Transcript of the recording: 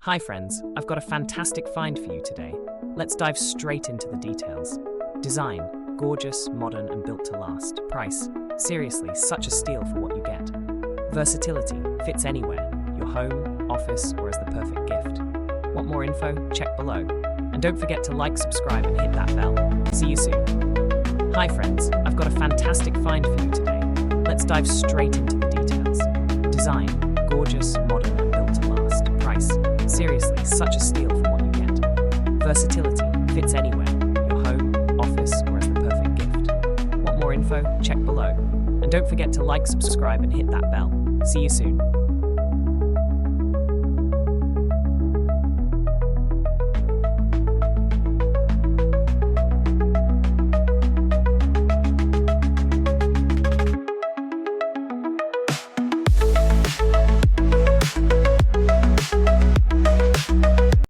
Hi friends, I've got a fantastic find for you today. Let's dive straight into the details. Design, gorgeous, modern and built to last. Price, seriously, such a steal for what you get. Versatility, fits anywhere, your home, office or as the perfect gift. Want more info? Check below. And don't forget to like, subscribe and hit that bell. See you soon. Hi friends, I've got a fantastic find for you today. Let's dive straight into the details. Design, gorgeous, modern and built to last. Price, seriously, such a steal for what you get. Versatility, fits anywhere, your home, office or as the perfect gift. Want more info? Check below. And don't forget to like, subscribe and hit that bell. See you soon.